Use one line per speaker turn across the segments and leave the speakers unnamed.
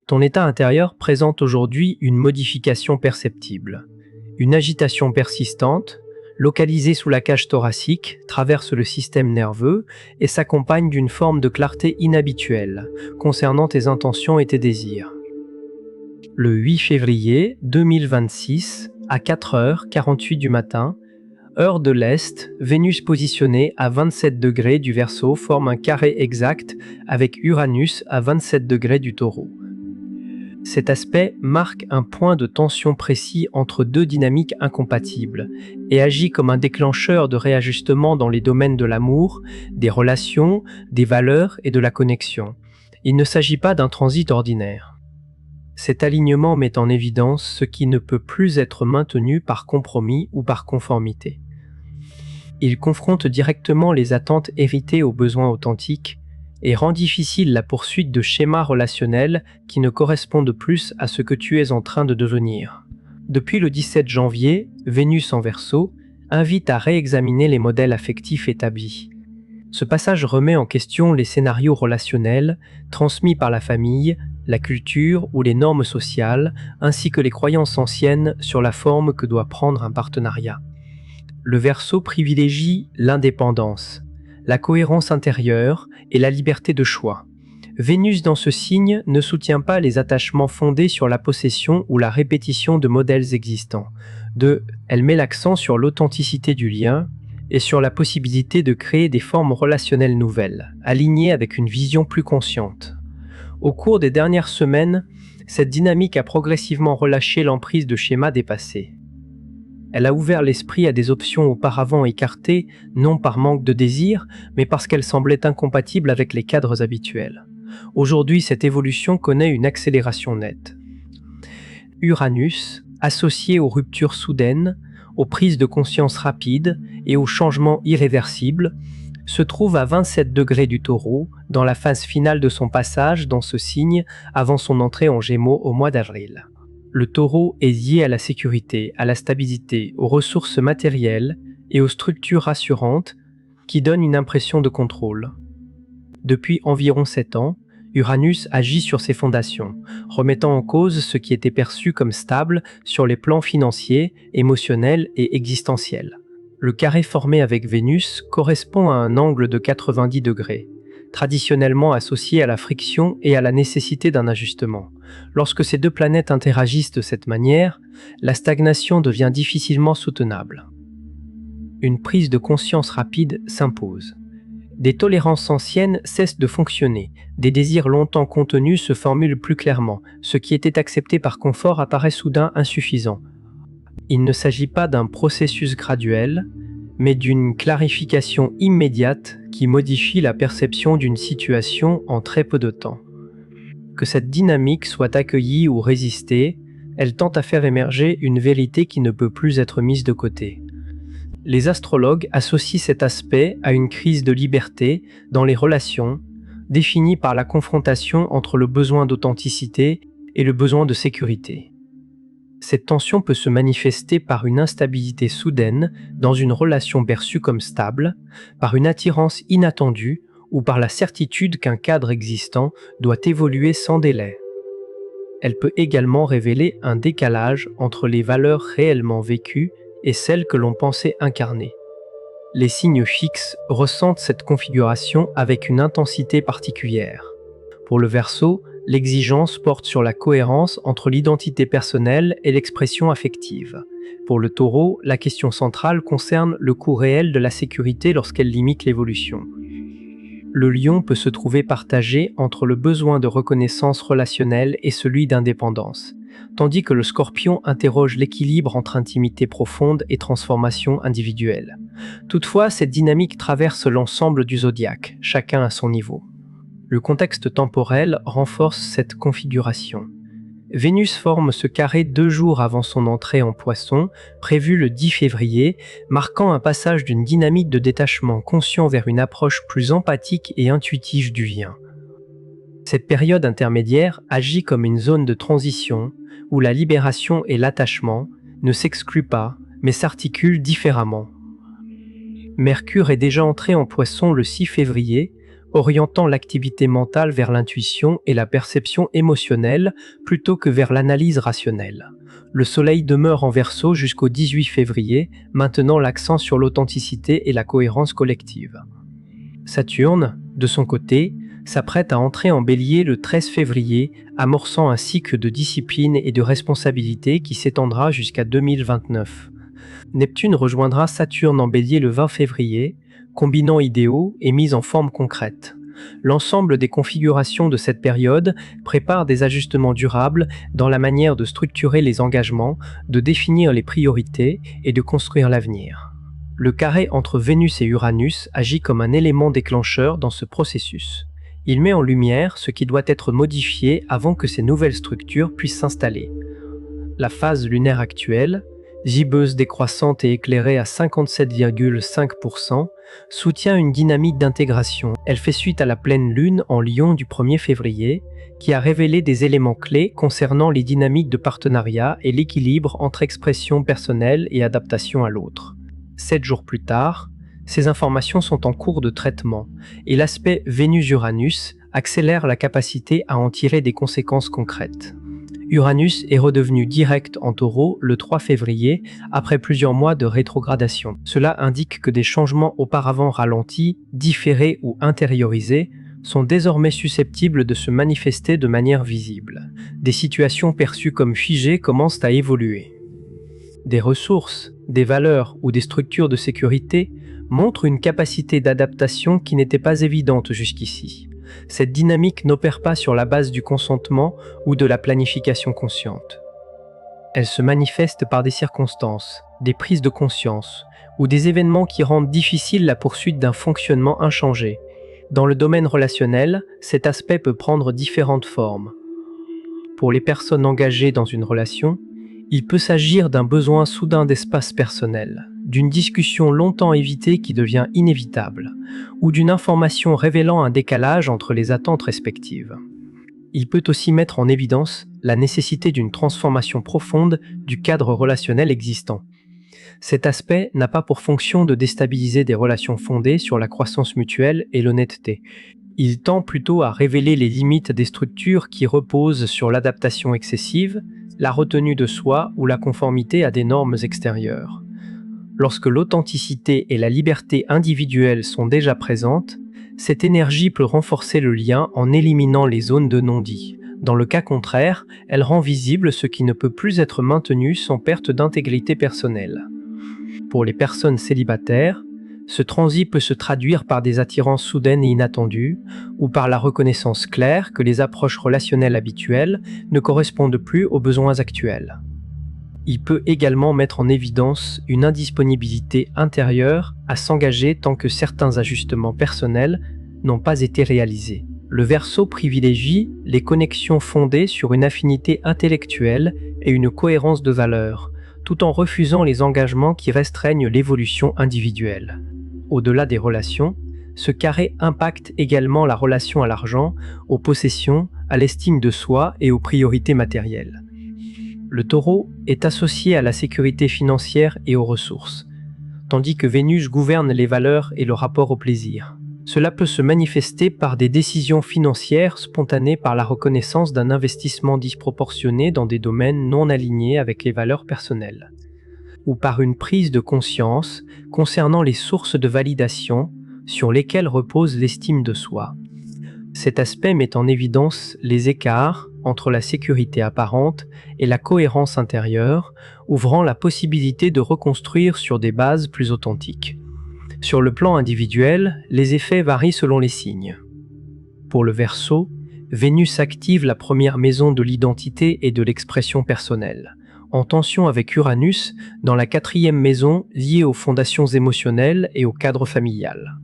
Ton état intérieur présente aujourd'hui une modification perceptible. Une agitation persistante, localisée sous la cage thoracique, traverse le système nerveux et s'accompagne d'une forme de clarté inhabituelle concernant tes intentions et tes désirs. Le 8 février 2026, à 4h48 du matin, heure de l'Est, Vénus positionnée à 27 degrés du Verseau forme un carré exact avec Uranus à 27 degrés du Taureau. Cet aspect marque un point de tension précis entre deux dynamiques incompatibles et agit comme un déclencheur de réajustement dans les domaines de l'amour, des relations, des valeurs et de la connexion. Il ne s'agit pas d'un transit ordinaire. Cet alignement met en évidence ce qui ne peut plus être maintenu par compromis ou par conformité. Il confronte directement les attentes héritées aux besoins authentiques et rend difficile la poursuite de schémas relationnels qui ne correspondent plus à ce que tu es en train de devenir. Depuis le 17 janvier, Vénus en Verseau invite à réexaminer les modèles affectifs établis. Ce passage remet en question les scénarios relationnels transmis par la famille, la culture ou les normes sociales, ainsi que les croyances anciennes sur la forme que doit prendre un partenariat. Le Verseau privilégie l'indépendance, la cohérence intérieure et la liberté de choix. Vénus dans ce signe ne soutient pas les attachements fondés sur la possession ou la répétition de modèles existants. Elle met l'accent sur l'authenticité du lien et sur la possibilité de créer des formes relationnelles nouvelles, alignées avec une vision plus consciente. Au cours des dernières semaines, cette dynamique a progressivement relâché l'emprise de schémas dépassés. Elle a ouvert l'esprit à des options auparavant écartées, non par manque de désir, mais parce qu'elles semblaient incompatibles avec les cadres habituels. Aujourd'hui, cette évolution connaît une accélération nette. Uranus, associé aux ruptures soudaines, aux prises de conscience rapides et aux changements irréversibles, se trouve à 27 degrés du Taureau, dans la phase finale de son passage dans ce signe avant son entrée en Gémeaux au mois d'avril. Le Taureau est lié à la sécurité, à la stabilité, aux ressources matérielles et aux structures rassurantes qui donnent une impression de contrôle. Depuis environ 7 ans, Uranus agit sur ses fondations, remettant en cause ce qui était perçu comme stable sur les plans financiers, émotionnels et existentiels. Le carré formé avec Vénus correspond à un angle de 90 degrés, traditionnellement associé à la friction et à la nécessité d'un ajustement. Lorsque ces deux planètes interagissent de cette manière, la stagnation devient difficilement soutenable. Une prise de conscience rapide s'impose. Des tolérances anciennes cessent de fonctionner, des désirs longtemps contenus se formulent plus clairement, ce qui était accepté par confort apparaît soudain insuffisant. Il ne s'agit pas d'un processus graduel, mais d'une clarification immédiate qui modifie la perception d'une situation en très peu de temps. Que cette dynamique soit accueillie ou résistée, elle tente à faire émerger une vérité qui ne peut plus être mise de côté. Les astrologues associent cet aspect à une crise de liberté dans les relations, définie par la confrontation entre le besoin d'authenticité et le besoin de sécurité. Cette tension peut se manifester par une instabilité soudaine dans une relation perçue comme stable, par une attirance inattendue ou par la certitude qu'un cadre existant doit évoluer sans délai. Elle peut également révéler un décalage entre les valeurs réellement vécues et celles que l'on pensait incarner. Les signes fixes ressentent cette configuration avec une intensité particulière. Pour le Verseau, l'exigence porte sur la cohérence entre l'identité personnelle et l'expression affective. Pour le Taureau, la question centrale concerne le coût réel de la sécurité lorsqu'elle limite l'évolution. Le Lion peut se trouver partagé entre le besoin de reconnaissance relationnelle et celui d'indépendance, tandis que le Scorpion interroge l'équilibre entre intimité profonde et transformation individuelle. Toutefois, cette dynamique traverse l'ensemble du zodiaque, chacun à son niveau. Le contexte temporel renforce cette configuration. Vénus forme ce carré 2 jours avant son entrée en Poisson, prévue le 10 février, marquant un passage d'une dynamique de détachement conscient vers une approche plus empathique et intuitive du lien. Cette période intermédiaire agit comme une zone de transition où la libération et l'attachement ne s'excluent pas, mais s'articulent différemment. Mercure est déjà entré en Poisson le 6 février, orientant l'activité mentale vers l'intuition et la perception émotionnelle plutôt que vers l'analyse rationnelle. Le Soleil demeure en Verseau jusqu'au 18 février, maintenant l'accent sur l'authenticité et la cohérence collective. Saturne, de son côté, s'apprête à entrer en Bélier le 13 février, amorçant un cycle de discipline et de responsabilité qui s'étendra jusqu'à 2029. Neptune rejoindra Saturne en Bélier le 20 février, combinant idéaux et mise en forme concrète. L'ensemble des configurations de cette période prépare des ajustements durables dans la manière de structurer les engagements, de définir les priorités et de construire l'avenir. Le carré entre Vénus et Uranus agit comme un élément déclencheur dans ce processus. Il met en lumière ce qui doit être modifié avant que ces nouvelles structures puissent s'installer. La phase lunaire actuelle, gibbeuse décroissante et éclairée à 57,5%, soutient une dynamique d'intégration. Elle fait suite à la pleine lune en Lion du 1er février, qui a révélé des éléments clés concernant les dynamiques de partenariat et l'équilibre entre expression personnelle et adaptation à l'autre. 7 jours plus tard, ces informations sont en cours de traitement, et l'aspect Vénus-Uranus accélère la capacité à en tirer des conséquences concrètes. Uranus est redevenu direct en Taureau le 3 février après plusieurs mois de rétrogradation. Cela indique que des changements auparavant ralentis, différés ou intériorisés sont désormais susceptibles de se manifester de manière visible. Des situations perçues comme figées commencent à évoluer. Des ressources, des valeurs ou des structures de sécurité montrent une capacité d'adaptation qui n'était pas évidente jusqu'ici. Cette dynamique n'opère pas sur la base du consentement ou de la planification consciente. Elle se manifeste par des circonstances, des prises de conscience ou des événements qui rendent difficile la poursuite d'un fonctionnement inchangé. Dans le domaine relationnel, cet aspect peut prendre différentes formes. Pour les personnes engagées dans une relation, il peut s'agir d'un besoin soudain d'espace personnel, d'une discussion longtemps évitée qui devient inévitable, ou d'une information révélant un décalage entre les attentes respectives. Il peut aussi mettre en évidence la nécessité d'une transformation profonde du cadre relationnel existant. Cet aspect n'a pas pour fonction de déstabiliser des relations fondées sur la croissance mutuelle et l'honnêteté. Il tend plutôt à révéler les limites des structures qui reposent sur l'adaptation excessive, la retenue de soi ou la conformité à des normes extérieures. Lorsque l'authenticité et la liberté individuelle sont déjà présentes, cette énergie peut renforcer le lien en éliminant les zones de non-dit. Dans le cas contraire, elle rend visible ce qui ne peut plus être maintenu sans perte d'intégrité personnelle. Pour les personnes célibataires, ce transit peut se traduire par des attirances soudaines et inattendues, ou par la reconnaissance claire que les approches relationnelles habituelles ne correspondent plus aux besoins actuels. Il peut également mettre en évidence une indisponibilité intérieure à s'engager tant que certains ajustements personnels n'ont pas été réalisés. Le Verseau privilégie les connexions fondées sur une affinité intellectuelle et une cohérence de valeurs, tout en refusant les engagements qui restreignent l'évolution individuelle. Au-delà des relations, ce carré impacte également la relation à l'argent, aux possessions, à l'estime de soi et aux priorités matérielles. Le Taureau est associé à la sécurité financière et aux ressources, tandis que Vénus gouverne les valeurs et le rapport au plaisir. Cela peut se manifester par des décisions financières spontanées par la reconnaissance d'un investissement disproportionné dans des domaines non alignés avec les valeurs personnelles, ou par une prise de conscience concernant les sources de validation sur lesquelles repose l'estime de soi. Cet aspect met en évidence les écarts entre la sécurité apparente et la cohérence intérieure, ouvrant la possibilité de reconstruire sur des bases plus authentiques. Sur le plan individuel, les effets varient selon les signes. Pour le Verseau, Vénus active la première maison de l'identité et de l'expression personnelle, en tension avec Uranus dans la 4e maison liée aux fondations émotionnelles et au cadre familial.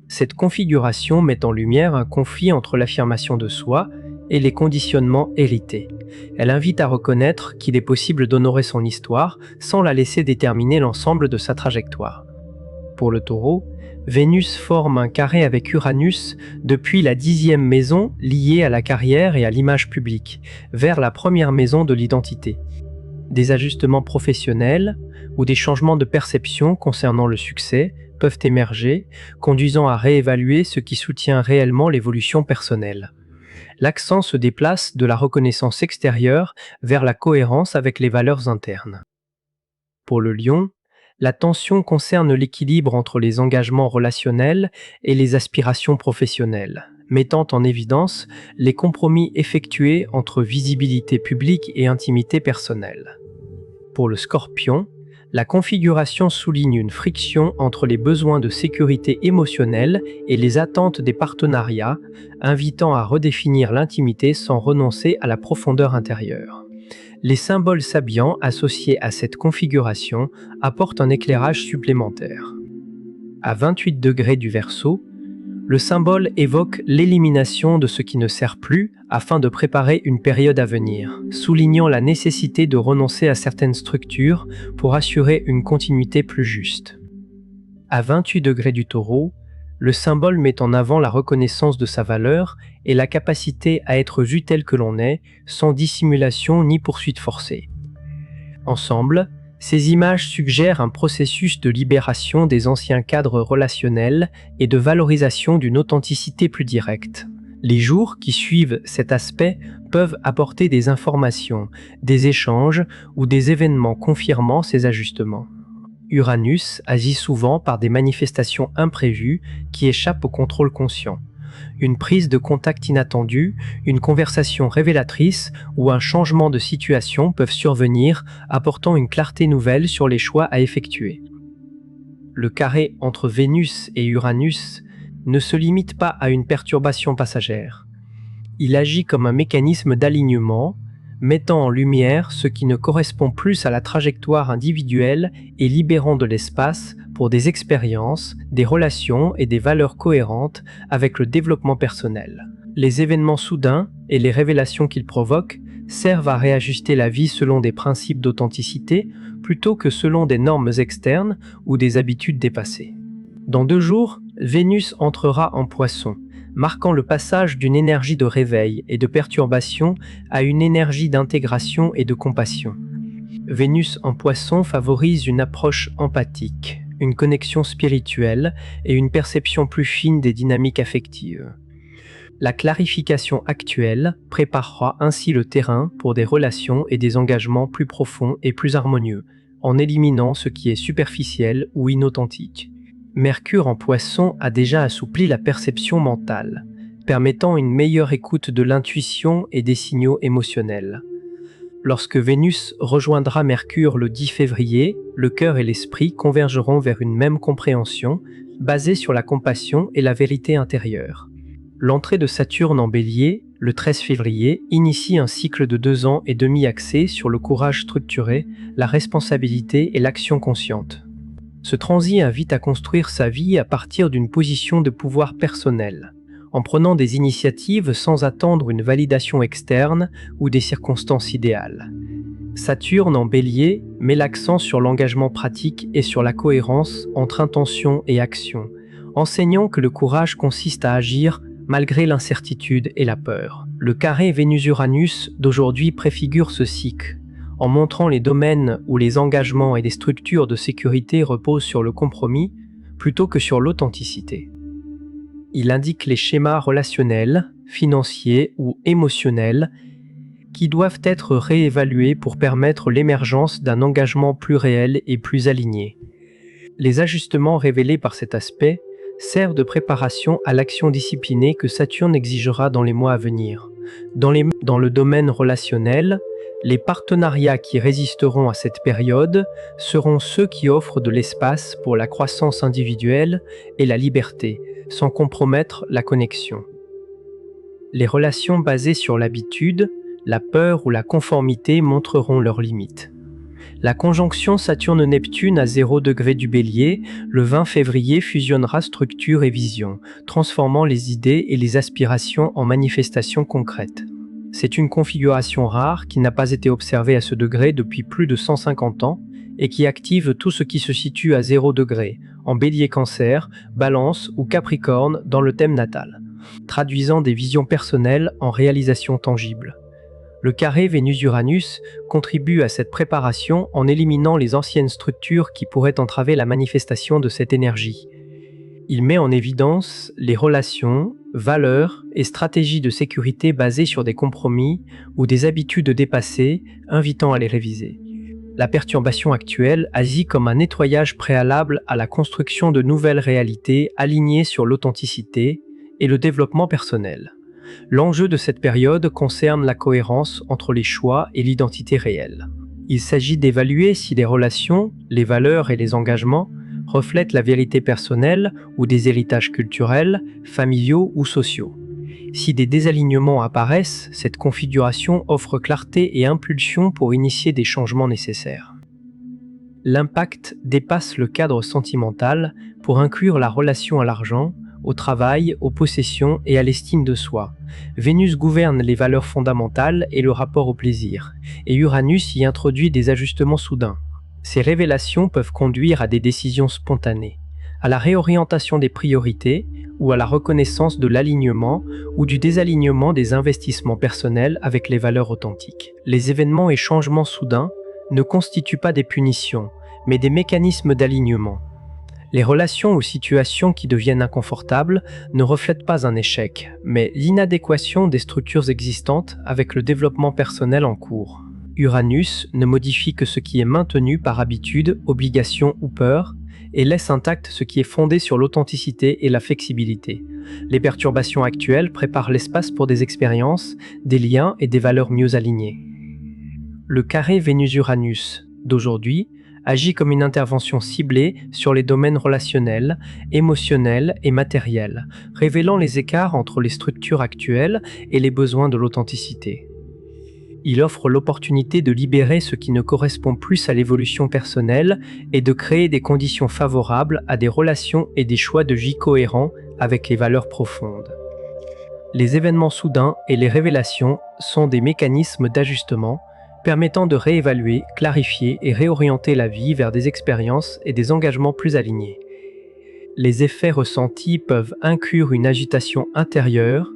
Cette configuration met en lumière un conflit entre l'affirmation de soi et les conditionnements hérités. Elle invite à reconnaître qu'il est possible d'honorer son histoire sans la laisser déterminer l'ensemble de sa trajectoire. Pour le Taureau, Vénus forme un carré avec Uranus depuis la 10e maison liée à la carrière et à l'image publique, vers la première maison de l'identité. Des ajustements professionnels ou des changements de perception concernant le succès peuvent émerger, conduisant à réévaluer ce qui soutient réellement l'évolution personnelle. L'accent se déplace de la reconnaissance extérieure vers la cohérence avec les valeurs internes. Pour le Lion, la tension concerne l'équilibre entre les engagements relationnels et les aspirations professionnelles, mettant en évidence les compromis effectués entre visibilité publique et intimité personnelle. Pour le Scorpion, la configuration souligne une friction entre les besoins de sécurité émotionnelle et les attentes des partenariats, invitant à redéfinir l'intimité sans renoncer à la profondeur intérieure. Les symboles s'habillant associés à cette configuration apportent un éclairage supplémentaire. À 28 degrés du Verseau, le symbole évoque l'élimination de ce qui ne sert plus afin de préparer une période à venir, soulignant la nécessité de renoncer à certaines structures pour assurer une continuité plus juste. À 28 degrés du Taureau, le symbole met en avant la reconnaissance de sa valeur et la capacité à être vu tel que l'on est, sans dissimulation ni poursuite forcée. Ensemble, ces images suggèrent un processus de libération des anciens cadres relationnels et de valorisation d'une authenticité plus directe. Les jours qui suivent cet aspect peuvent apporter des informations, des échanges ou des événements confirmant ces ajustements. Uranus agit souvent par des manifestations imprévues qui échappent au contrôle conscient. Une prise de contact inattendue, une conversation révélatrice ou un changement de situation peuvent survenir, apportant une clarté nouvelle sur les choix à effectuer. Le carré entre Vénus et Uranus ne se limite pas à une perturbation passagère. Il agit comme un mécanisme d'alignement, mettant en lumière ce qui ne correspond plus à la trajectoire individuelle et libérant de l'espace pour des expériences, des relations et des valeurs cohérentes avec le développement personnel. Les événements soudains et les révélations qu'ils provoquent servent à réajuster la vie selon des principes d'authenticité plutôt que selon des normes externes ou des habitudes dépassées. Dans 2 jours, Vénus entrera en Poisson, marquant le passage d'une énergie de réveil et de perturbation à une énergie d'intégration et de compassion. Vénus en Poisson favorise une approche empathique, une connexion spirituelle et une perception plus fine des dynamiques affectives. La clarification actuelle préparera ainsi le terrain pour des relations et des engagements plus profonds et plus harmonieux, en éliminant ce qui est superficiel ou inauthentique. Mercure en Poisson a déjà assoupli la perception mentale, permettant une meilleure écoute de l'intuition et des signaux émotionnels. Lorsque Vénus rejoindra Mercure le 10 février, le cœur et l'esprit convergeront vers une même compréhension, basée sur la compassion et la vérité intérieure. L'entrée de Saturne en Bélier, le 13 février, initie un cycle de 2 ans et demi axé sur le courage structuré, la responsabilité et l'action consciente. Ce transit invite à construire sa vie à partir d'une position de pouvoir personnel, en prenant des initiatives sans attendre une validation externe ou des circonstances idéales. Saturne en Bélier met l'accent sur l'engagement pratique et sur la cohérence entre intention et action, enseignant que le courage consiste à agir malgré l'incertitude et la peur. Le carré Vénus-Uranus d'aujourd'hui préfigure ce cycle, en montrant les domaines où les engagements et les structures de sécurité reposent sur le compromis plutôt que sur l'authenticité. Il indique les schémas relationnels, financiers ou émotionnels qui doivent être réévalués pour permettre l'émergence d'un engagement plus réel et plus aligné. Les ajustements révélés par cet aspect servent de préparation à l'action disciplinée que Saturne exigera dans les mois à venir. Dans le domaine relationnel, les partenariats qui résisteront à cette période seront ceux qui offrent de l'espace pour la croissance individuelle et la liberté, sans compromettre la connexion. Les relations basées sur l'habitude, la peur ou la conformité montreront leurs limites. La conjonction Saturne-Neptune à 0 degré du Bélier, le 20 février, fusionnera structure et vision, transformant les idées et les aspirations en manifestations concrètes. C'est une configuration rare qui n'a pas été observée à ce degré depuis plus de 150 ans et qui active tout ce qui se situe à 0 degré, en Bélier-Cancer, Balance ou Capricorne dans le thème natal, traduisant des visions personnelles en réalisations tangibles. Le carré Vénus-Uranus contribue à cette préparation en éliminant les anciennes structures qui pourraient entraver la manifestation de cette énergie. Il met en évidence les relations, valeurs et stratégies de sécurité basées sur des compromis ou des habitudes dépassées, invitant à les réviser. La perturbation actuelle agit comme un nettoyage préalable à la construction de nouvelles réalités alignées sur l'authenticité et le développement personnel. L'enjeu de cette période concerne la cohérence entre les choix et l'identité réelle. Il s'agit d'évaluer si les relations, les valeurs et les engagements reflètent la vérité personnelle ou des héritages culturels, familiaux ou sociaux. Si des désalignements apparaissent, cette configuration offre clarté et impulsion pour initier des changements nécessaires. L'impact dépasse le cadre sentimental pour inclure la relation à l'argent, au travail, aux possessions et à l'estime de soi. Vénus gouverne les valeurs fondamentales et le rapport au plaisir, et Uranus y introduit des ajustements soudains. Ces révélations peuvent conduire à des décisions spontanées, à la réorientation des priorités ou à la reconnaissance de l'alignement ou du désalignement des investissements personnels avec les valeurs authentiques. Les événements et changements soudains ne constituent pas des punitions, mais des mécanismes d'alignement. Les relations ou situations qui deviennent inconfortables ne reflètent pas un échec, mais l'inadéquation des structures existantes avec le développement personnel en cours. Uranus ne modifie que ce qui est maintenu par habitude, obligation ou peur, et laisse intact ce qui est fondé sur l'authenticité et la flexibilité. Les perturbations actuelles préparent l'espace pour des expériences, des liens et des valeurs mieux alignées. Le carré Vénus-Uranus d'aujourd'hui agit comme une intervention ciblée sur les domaines relationnels, émotionnels et matériels, révélant les écarts entre les structures actuelles et les besoins de l'authenticité. Il offre l'opportunité de libérer ce qui ne correspond plus à l'évolution personnelle et de créer des conditions favorables à des relations et des choix de vie cohérents avec les valeurs profondes. Les événements soudains et les révélations sont des mécanismes d'ajustement permettant de réévaluer, clarifier et réorienter la vie vers des expériences et des engagements plus alignés. Les effets ressentis peuvent inclure une agitation intérieure,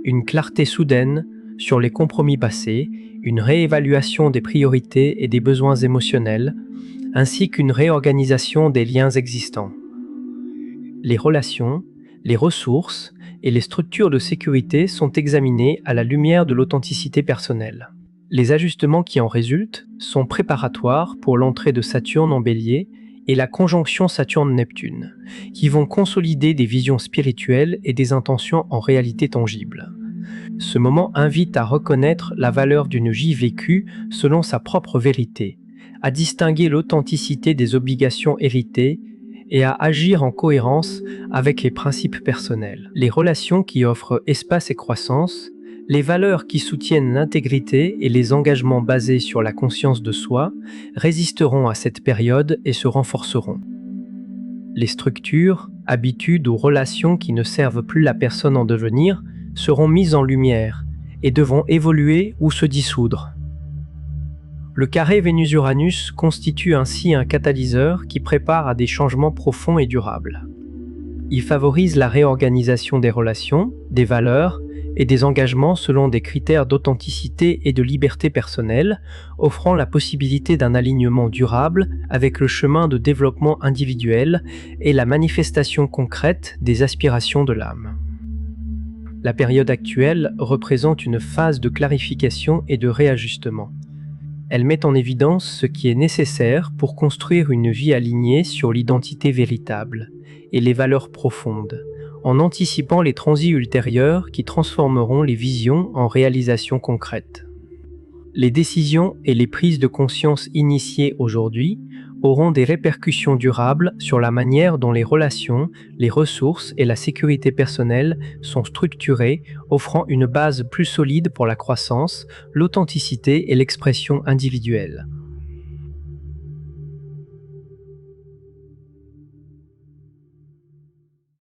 une clarté soudaine sur les compromis passés, une réévaluation des priorités et des besoins émotionnels, ainsi qu'une réorganisation des liens existants. Les relations, les ressources et les structures de sécurité sont examinées à la lumière de l'authenticité personnelle. Les ajustements qui en résultent sont préparatoires pour l'entrée de Saturne en Bélier et la conjonction Saturne-Neptune, qui vont consolider des visions spirituelles et des intentions en réalité tangibles. Ce moment invite à reconnaître la valeur d'une vie vécue selon sa propre vérité, à distinguer l'authenticité des obligations héritées et à agir en cohérence avec les principes personnels. Les relations qui offrent espace et croissance, les valeurs qui soutiennent l'intégrité et les engagements basés sur la conscience de soi résisteront à cette période et se renforceront. Les structures, habitudes ou relations qui ne servent plus la personne en devenir seront mises en lumière et devront évoluer ou se dissoudre. Le carré Vénus-Uranus constitue ainsi un catalyseur qui prépare à des changements profonds et durables. Il favorise la réorganisation des relations, des valeurs et des engagements selon des critères d'authenticité et de liberté personnelle, offrant la possibilité d'un alignement durable avec le chemin de développement individuel et la manifestation concrète des aspirations de l'âme. La période actuelle représente une phase de clarification et de réajustement. Elle met en évidence ce qui est nécessaire pour construire une vie alignée sur l'identité véritable et les valeurs profondes, en anticipant les transits ultérieurs qui transformeront les visions en réalisations concrètes. Les décisions et les prises de conscience initiées aujourd'hui auront des répercussions durables sur la manière dont les relations, les ressources et la sécurité personnelle sont structurées, offrant une base plus solide pour la croissance, l'authenticité et l'expression individuelle.